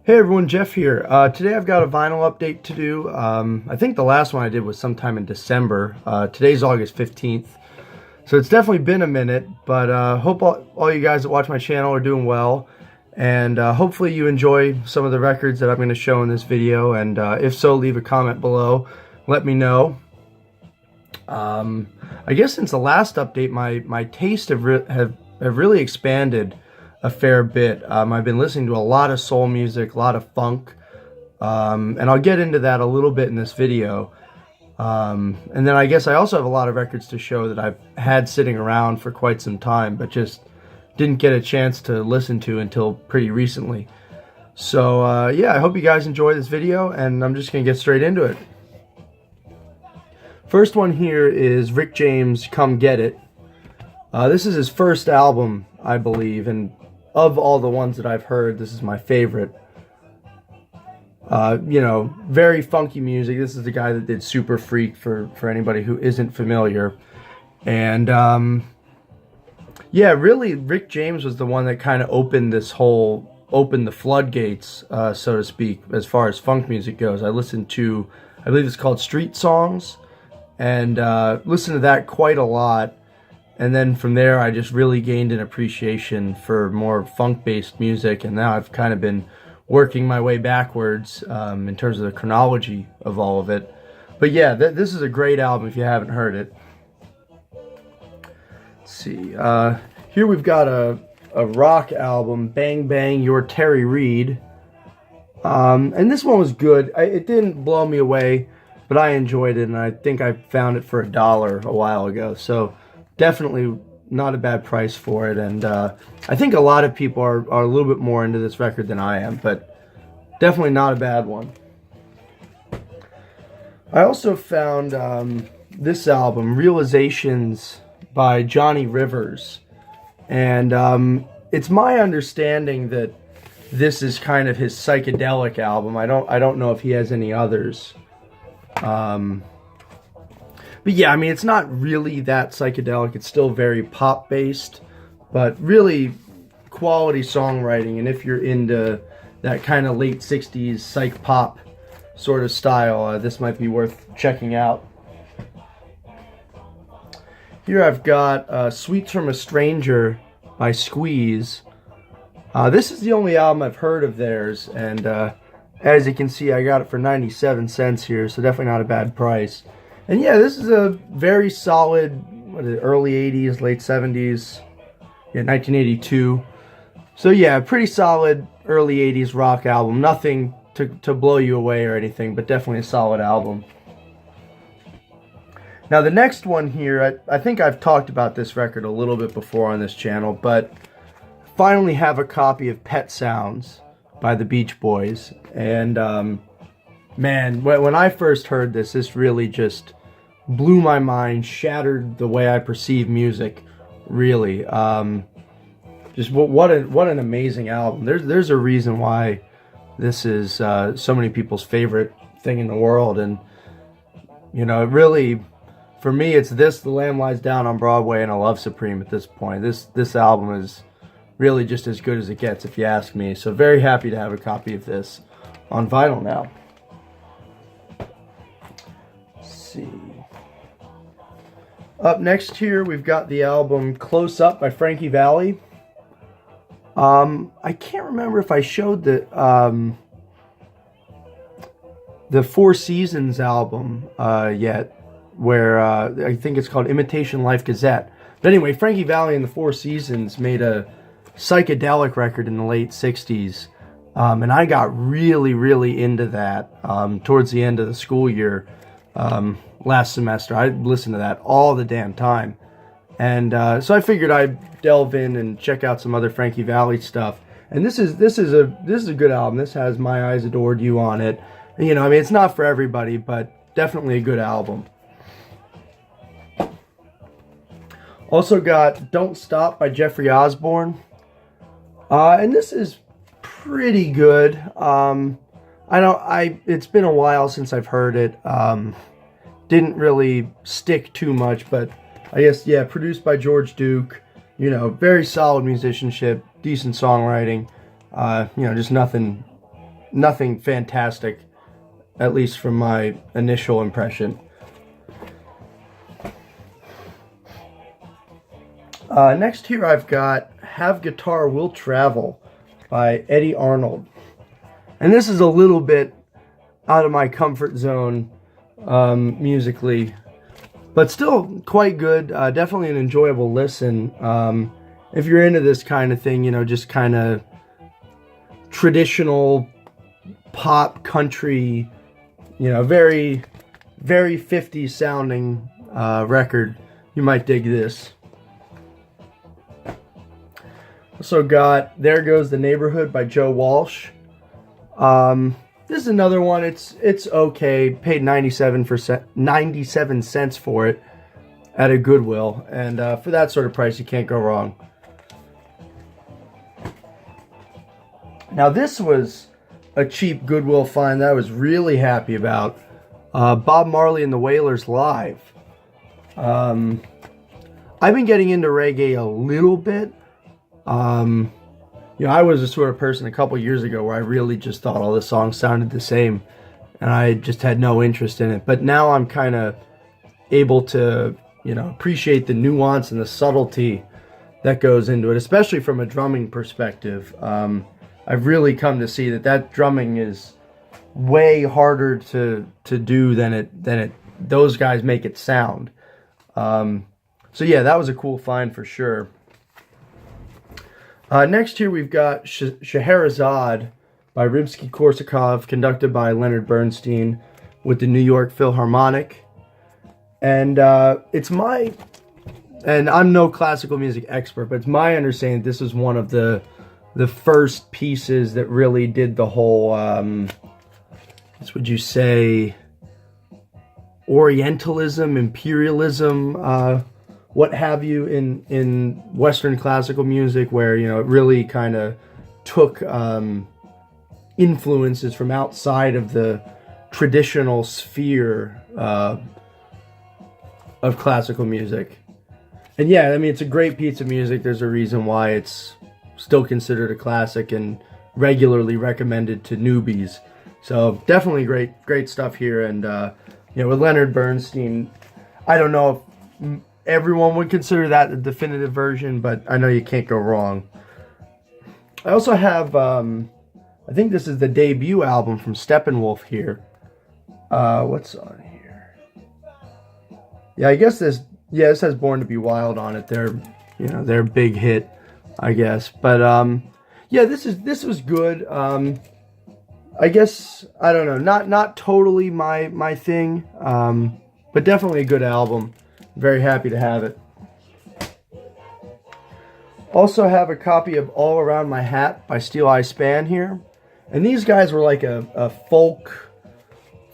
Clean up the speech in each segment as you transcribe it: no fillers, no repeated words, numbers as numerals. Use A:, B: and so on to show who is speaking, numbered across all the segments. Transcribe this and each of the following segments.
A: Hey everyone, Jeff here. Today I've got a vinyl update to do. I think the last one I did was sometime in December. Today's August 15th. So it's definitely been a minute, but hope all you guys that watch my channel are doing well. And hopefully you enjoy some of the records that I'm going to show in this video. And if so, leave a comment below. Let me know. I guess since the last update, my taste have really expanded a fair bit. I've been listening to a lot of soul music, a lot of funk, and I'll get into that a little bit in this video. And then I guess I also have a lot of records to show that I've had sitting around for quite some time, but just didn't get a chance to listen to until pretty recently. So yeah, I hope you guys enjoy this video, and I'm just going to get straight into it. First one here is Rick James' Come Get It. This is his first album, I believe, and of all the ones that I've heard, this is my favorite. You know, very funky music. This is the guy that did Super Freak, for anybody who isn't familiar. And yeah, really, Rick James was the one that kind of opened the floodgates, so to speak, as far as funk music goes. I listened to, I believe it's called Street Songs, and listened to that quite a lot. And then from there, I just really gained an appreciation for more funk-based music, and now I've kind of been working my way backwards in terms of the chronology of all of it. But yeah, this is a great album if you haven't heard it. Let's see. Here we've got a rock album, Bang Bang, You're Terry Reid. And this one was good. It didn't blow me away, but I enjoyed it, and I think I found it for $1 a while ago. So definitely not a bad price for it, and I think a lot of people are a little bit more into this record than I am, but definitely not a bad one. I also found this album, Realizations by Johnny Rivers, and it's my understanding that this is kind of his psychedelic album. I don't know if he has any others. But yeah, I mean, it's not really that psychedelic. It's still very pop-based, but really quality songwriting. And if you're into that kind of late 60s psych pop sort of style, this might be worth checking out. Here I've got Sweets from a Stranger by Squeeze. This is the only album I've heard of theirs, and as you can see, I got it for 97 cents here, so definitely not a bad price. And yeah, this is a very solid, what is it, early 80s, late 70s, yeah, 1982. So yeah, pretty solid early 80s rock album. Nothing to blow you away or anything, but definitely a solid album. Now the next one here, I think I've talked about this record a little bit before on this channel, but finally have a copy of Pet Sounds by the Beach Boys. And man, when I first heard this, this really just blew my mind, shattered the way I perceive music, really. Just what an amazing album. There's a reason why this is so many people's favorite thing in the world. And, you know, it really, for me, it's this, The Lamb Lies Down on Broadway, and A Love Supreme at this point. This album is really just as good as it gets, if you ask me. So very happy to have a copy of this on vinyl now. Let's see. Up next here, we've got the album Close Up by Frankie Valli. I can't remember if I showed the Four Seasons album yet, where I think it's called Imitation Life Gazette. But anyway, Frankie Valli and the Four Seasons made a psychedelic record in the late 60s, and I got really, really into that towards the end of the school year. Last semester, I listened to that all the damn time, and so I figured I'd delve in and check out some other Frankie Valli stuff. And this is a good album. This has My Eyes Adored You on it. You know, I mean, it's not for everybody, but definitely a good album. Also got Don't Stop by Jeffrey Osborne, and this is pretty good. It's been a while since I've heard it. Didn't really stick too much, but I guess, yeah, produced by George Duke. You know, very solid musicianship, decent songwriting. You know, just nothing nothing fantastic, at least from my initial impression. Next here I've got Have Guitar Will Travel by Eddie Arnold. And this is a little bit out of my comfort zone musically, but still quite good. Definitely an enjoyable listen. If you're into this kind of thing, you know, just kind of traditional pop country, you know, very, very 50s sounding record, you might dig this. Also got There Goes the Neighborhood by Joe Walsh. This is another one. It's okay. Paid 97 cents for it at a Goodwill, and for that sort of price, you can't go wrong. Now this was a cheap Goodwill find that I was really happy about. Bob Marley and the Wailers live. I've been getting into reggae a little bit. You know, I was the sort of person a couple years ago where I really just thought all the songs sounded the same, and I just had no interest in it. But now I'm kind of able to, you know, appreciate the nuance and the subtlety that goes into it, especially from a drumming perspective. I've really come to see that drumming is way harder to do than those guys make it sound. So yeah, that was a cool find for sure. Next here we've got Scheherazade by Rimsky-Korsakov, conducted by Leonard Bernstein with the New York Philharmonic. And and I'm no classical music expert, but it's my understanding this is one of the first pieces that really did the whole, what would you say, Orientalism, imperialism, what have you in Western classical music, where, you know, it really kind of took influences from outside of the traditional sphere of classical music. And yeah, I mean, it's a great piece of music. There's a reason why it's still considered a classic and regularly recommended to newbies. So definitely great stuff here. And you know, with Leonard Bernstein, I don't know if everyone would consider that the definitive version, but I know you can't go wrong. I also have, I think this is the debut album from Steppenwolf here. What's on here? Yeah, I guess this has Born to Be Wild on it. Their big hit, I guess. But yeah, this was good. I guess, I don't know, not totally my thing, but definitely a good album. Very happy to have it. Also have a copy of All Around My Hat by Steeleye Span here. And these guys were like a folk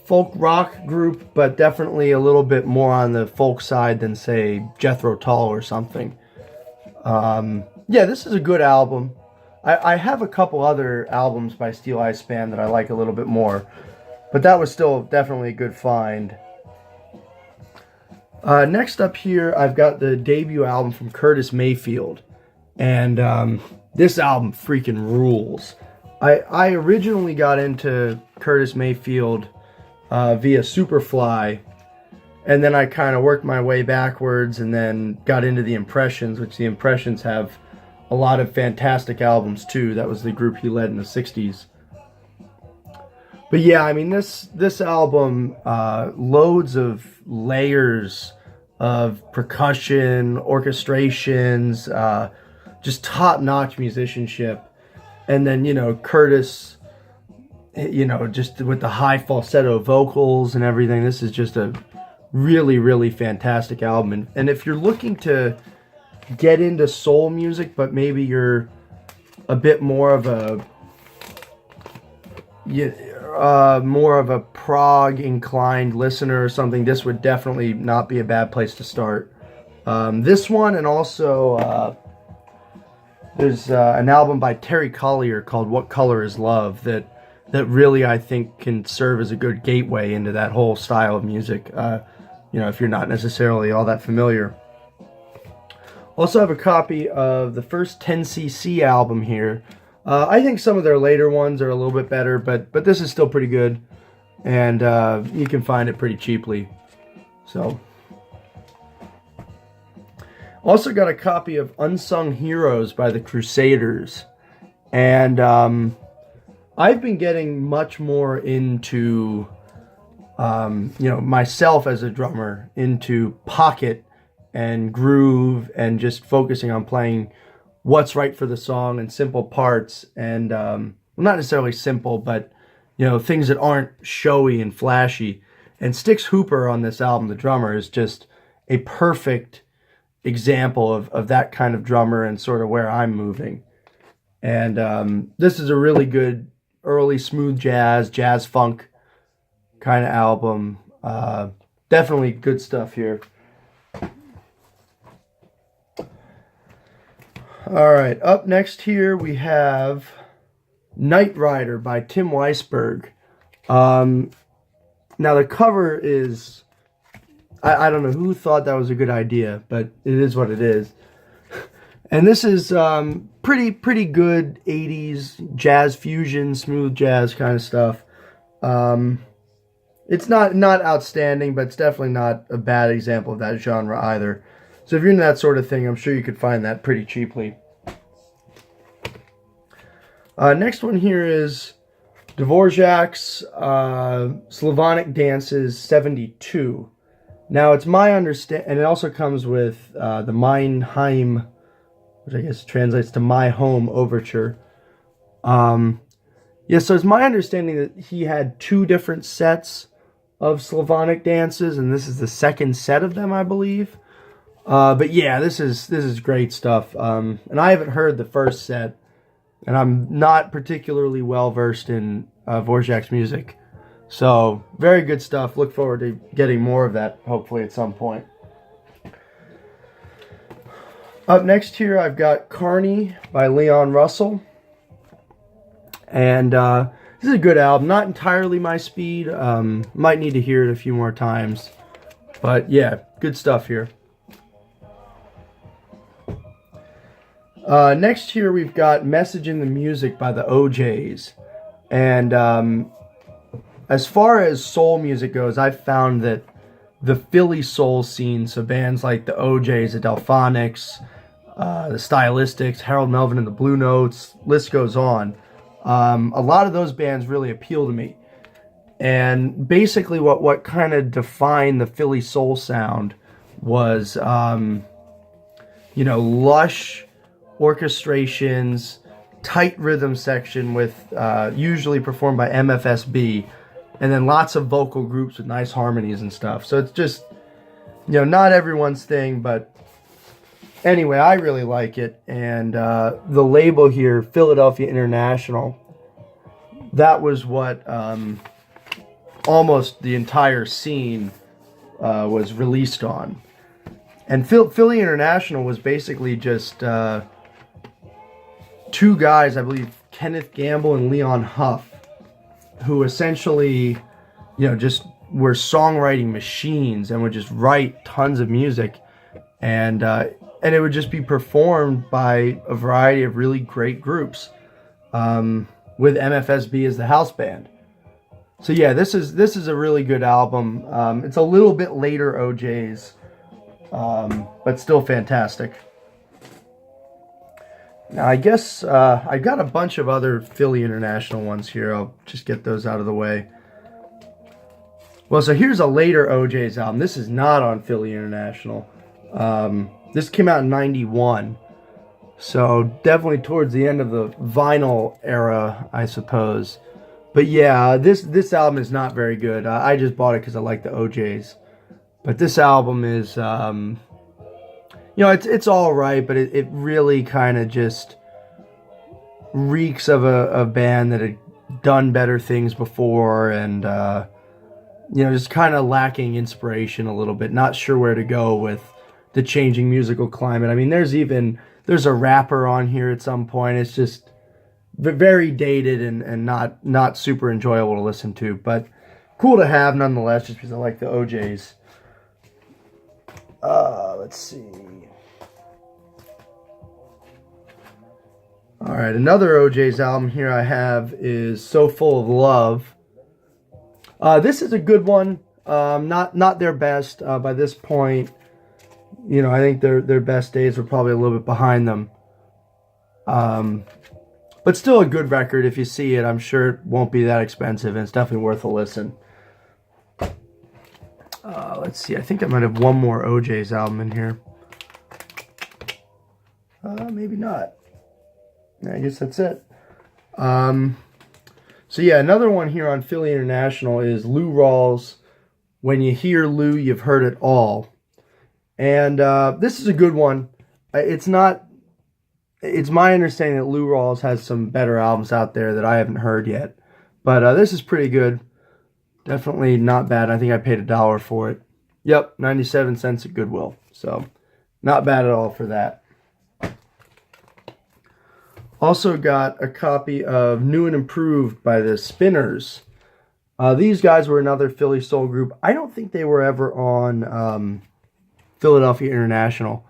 A: rock group, but definitely a little bit more on the folk side than, say, Jethro Tull or something. Yeah, this is a good album. I have a couple other albums by Steeleye Span that I like a little bit more, but that was still definitely a good find. Next up here, I've got the debut album from Curtis Mayfield, and this album freaking rules. I originally got into Curtis Mayfield via Superfly, and then I kind of worked my way backwards and then got into the Impressions, which the Impressions have a lot of fantastic albums too. That was the group he led in the 60s. But yeah, I mean, this album, loads of layers of percussion, orchestrations, just top-notch musicianship. And then, you know, Curtis, you know, just with the high falsetto vocals and everything, this is just a really, really fantastic album. And if you're looking to get into soul music, but maybe you're a bit more of a prog inclined listener or something, this would definitely not be a bad place to start. This one, and also there's an album by Terry Collier called What Color Is Love that really, I think, can serve as a good gateway into that whole style of music, you know, if you're not necessarily all that familiar. Also have a copy of the first 10cc album here I think some of their later ones are a little bit better, but this is still pretty good, and you can find it pretty cheaply. So, also got a copy of Unsung Heroes by the Crusaders, and I've been getting much more into, myself as a drummer, into pocket and groove and just focusing on playing what's right for the song and simple parts, and well, not necessarily simple, but things that aren't showy and flashy. And Styx Hooper on this album, the drummer, is just a perfect example of that kind of drummer and sort of where I'm moving. And this is a really good early smooth jazz funk kind of album. Definitely good stuff here. All right, up next here we have Night Rider by Tim Weisberg. Now the cover is, I don't know who thought that was a good idea, but it is what it is. And this is pretty good 80s jazz fusion, smooth jazz kind of stuff. It's not outstanding, but it's definitely not a bad example of that genre either. So if you're into that sort of thing, I'm sure you could find that pretty cheaply. Next one here is Dvorak's Slavonic Dances 72. Now, it's my understanding, and it also comes with the Mein Heim, which I guess translates to My Home Overture. So it's my understanding that he had 2 different sets of Slavonic dances, and this is the second set of them, I believe. But yeah, this is great stuff. And I haven't heard the first set, and I'm not particularly well versed in Dvorak's music. So very good stuff. Look forward to getting more of that, hopefully at some point. Up next here, I've got Carney by Leon Russell. And this is a good album. Not entirely my speed. Might need to hear it a few more times. But yeah, good stuff here. Next here we've got Message in the Music by the OJays. And as far as soul music goes, I've found that the Philly soul scene, so bands like the OJays, the Delphonics, the Stylistics, Harold Melvin and the Blue Notes, list goes on. A lot of those bands really appeal to me. And basically what kind of defined the Philly soul sound was, lush orchestrations, tight rhythm section with usually performed by MFSB, and then lots of vocal groups with nice harmonies and stuff. So it's just, not everyone's thing, but anyway, I really like it. And the label here, Philadelphia International, that was what almost the entire scene was released on. And Philly International was basically just 2 guys, I believe, Kenneth Gamble and Leon Huff, who essentially, just were songwriting machines and would just write tons of music, and it would just be performed by a variety of really great groups, with MFSB as the house band. So yeah, this is a really good album. It's a little bit later OJays, but still fantastic. Now, I guess I got a bunch of other Philly International ones here. I'll just get those out of the way. Well, so here's a later OJays album. This is not on Philly International. This came out in 91. So definitely towards the end of the vinyl era, I suppose. But yeah, this album is not very good. I just bought it because I like the OJays. But this album is... it's all right, but it really kind of just reeks of a band that had done better things before, and just kind of lacking inspiration a little bit. Not sure where to go with the changing musical climate. I mean, there's a rapper on here at some point. It's just very dated and not super enjoyable to listen to, but cool to have nonetheless, just because I like the OJays. Let's see. All right, another OJays album here I have is So Full of Love. This is a good one. Not their best. By this point, you know, I think their best days were probably a little bit behind them. But still a good record. If you see it, I'm sure it won't be that expensive, and it's definitely worth a listen. Let's see. I think I might have one more OJays album in here. Maybe not. I guess that's it. So yeah, another one here on Philly International is Lou Rawls. When you hear Lou, you've heard it all. And this is a good one. It's my understanding that Lou Rawls has some better albums out there that I haven't heard yet. But this is pretty good. Definitely not bad. I think I paid $1 for it. Yep, 97 cents at Goodwill. So not bad at all for that. Also got a copy of New and Improved by the Spinners. These guys were another Philly soul group. I don't think they were ever on Philadelphia International.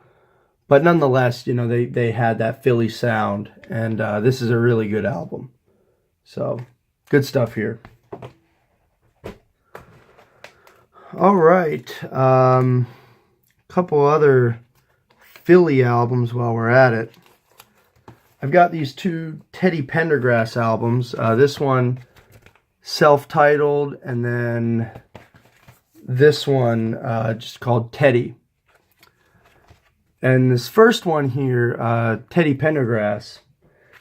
A: But nonetheless, you know, they had that Philly sound. And this is a really good album. So, good stuff here. All right. Couple other Philly albums while we're at it. I've got these two Teddy Pendergrass albums. This one, self-titled, and then this one just called Teddy. And this first one here, Teddy Pendergrass,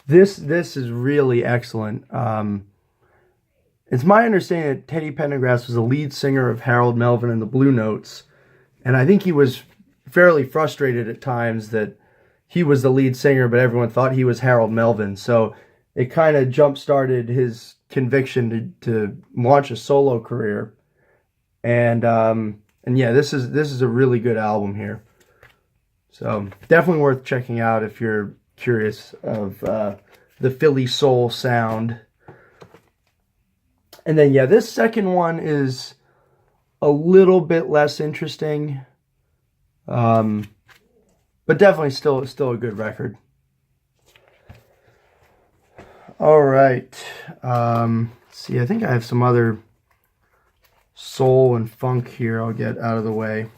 A: this is really excellent. It's my understanding that Teddy Pendergrass was the lead singer of Harold Melvin and the Blue Notes, and I think he was fairly frustrated at times that he was the lead singer, but everyone thought he was Harold Melvin. So it kind of jump-started his conviction to launch a solo career. And yeah, this is a really good album here. So definitely worth checking out if you're curious of the Philly soul sound. And then yeah, this second one is a little bit less interesting. But definitely still a good record. All right. See, I think I have some other soul and funk here I'll get out of the way.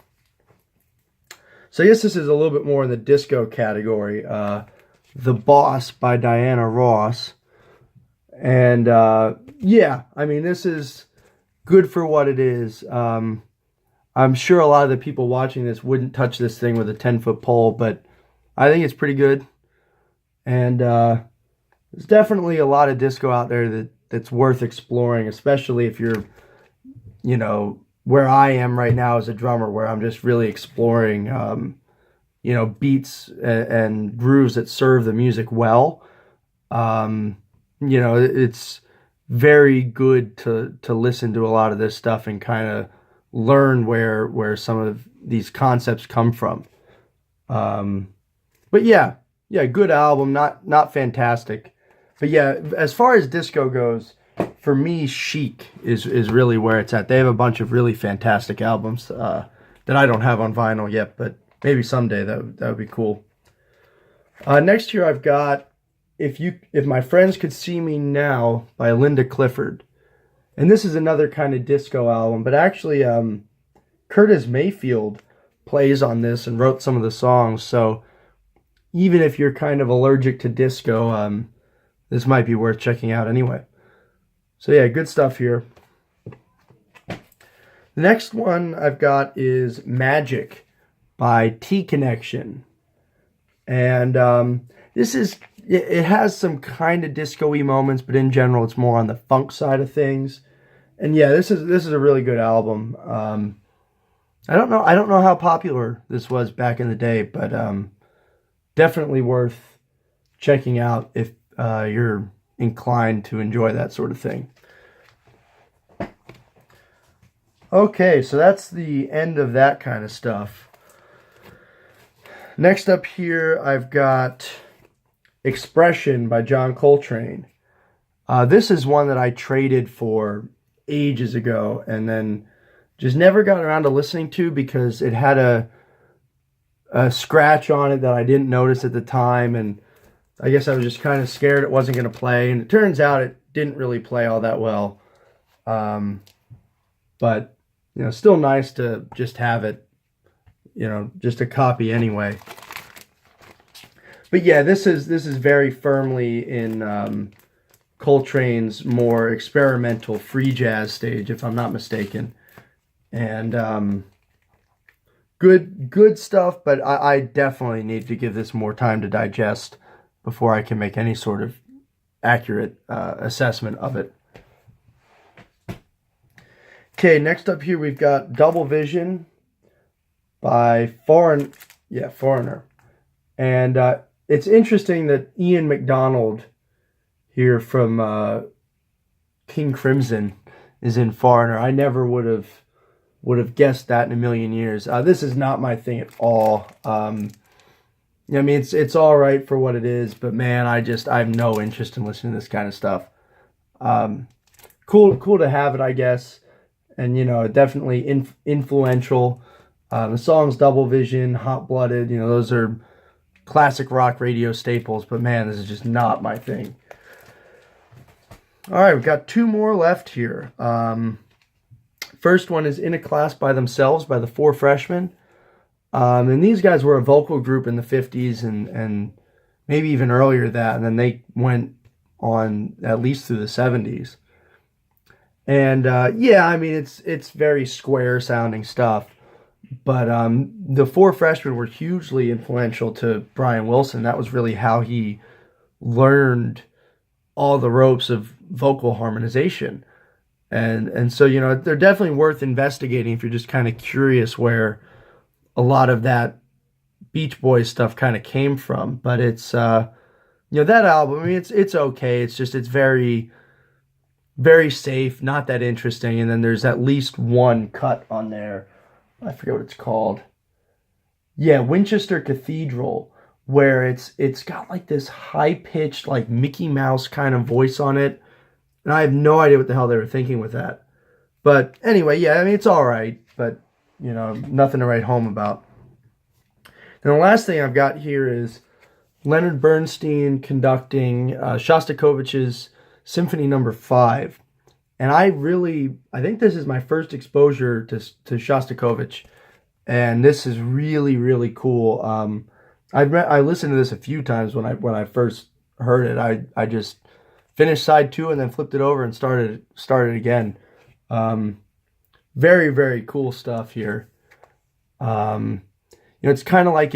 A: So I guess this is a little bit more in the disco category. The Boss by Diana Ross. And yeah, I mean, this is good for what it is. I'm sure a lot of the people watching this wouldn't touch this thing with a 10-foot pole, but I think it's pretty good. And there's definitely a lot of disco out there that's worth exploring, especially if you're, you know, where I am right now as a drummer, where I'm just really exploring, you know, beats and grooves that serve the music well. You know, it's very good to listen to a lot of this stuff and kind of learn where some of these concepts come from. But yeah, good album, not fantastic. But yeah, as far as disco goes, for me, Chic is really where it's at. They have a bunch of really fantastic albums that I don't have on vinyl yet, but maybe someday that would be cool. Next here I've got If My Friends Could See Me Now by Linda Clifford. And this is another kind of disco album, but actually Curtis Mayfield plays on this and wrote some of the songs, so even if you're kind of allergic to disco, this might be worth checking out anyway. So yeah, good stuff here. The next one I've got is Magic by T-Connection. And it has some kind of disco-y moments, but in general it's more on the funk side of things. And yeah, this is a really good album. I don't know how popular this was back in the day, but definitely worth checking out if you're inclined to enjoy that sort of thing. Okay, so that's the end of that kind of stuff. Next up here, I've got Expression by John Coltrane. This is one that I traded for ages ago and then just never got around to listening to because it had a scratch on it that I didn't notice at the time, and I guess I was just kind of scared it wasn't going to play, and it turns out it didn't really play all that well. But, you know, still nice to just have it, you know, just a copy anyway. But yeah, this is very firmly in Coltrane's more experimental free jazz stage, if I'm not mistaken. And good stuff, but I definitely need to give this more time to digest before I can make any sort of accurate assessment of it. Okay, next up here we've got Double Vision by Foreigner. And it's interesting that Ian MacDonald here from King Crimson is in Foreigner. I never would have guessed that in a million years. This is not my thing at all. I mean, it's all right for what it is, but man, I have no interest in listening to this kind of stuff. Cool to have it, I guess, and you know, definitely influential. The songs Double Vision, Hot Blooded, you know, those are classic rock radio staples, but man, this is just not my thing. All right, we've got two more left here. First one is In a Class by Themselves by the Four Freshmen. And these guys were a vocal group in the 50s and maybe even earlier that, and then they went on at least through the 70s. And yeah, I mean, it's very square sounding stuff. But the Four Freshmen were hugely influential to Brian Wilson. That was really how he learned all the ropes of vocal harmonization. And so, you know, they're definitely worth investigating if you're just kind of curious where a lot of that Beach Boys stuff kind of came from. But it's, you know, that album, I mean, it's okay. It's very, very safe, not that interesting. And then there's at least one cut on there. I forget what it's called. Yeah, Winchester Cathedral, where it's got like this high-pitched, like Mickey Mouse kind of voice on it. And I have no idea what the hell they were thinking with that. But anyway, yeah, I mean, it's all right, but, you know, nothing to write home about. And the last thing I've got here is Leonard Bernstein conducting Shostakovich's Symphony No. 5. And I think this is my first exposure to Shostakovich. And this is really, really cool. I listened to this a few times when I first heard it. I just finished side 2 and then flipped it over and started again. Very, very cool stuff here. You know, it's kind of like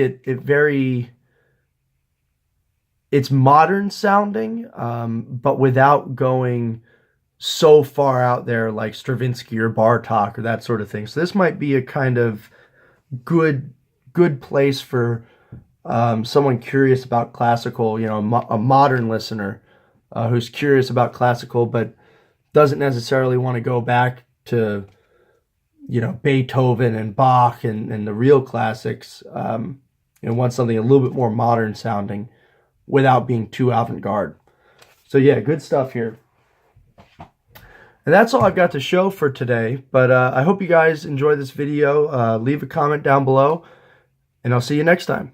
A: it's modern sounding, but without going so far out there like Stravinsky or Bartok or that sort of thing. So this might be a kind of good place for someone curious about classical, you know, a modern listener who's curious about classical but doesn't necessarily want to go back to, you know, Beethoven and Bach and the real classics, and wants something a little bit more modern sounding without being too avant-garde. So yeah, good stuff here. And that's all I've got to show for today, but I hope you guys enjoy this video. Leave a comment down below, and I'll see you next time.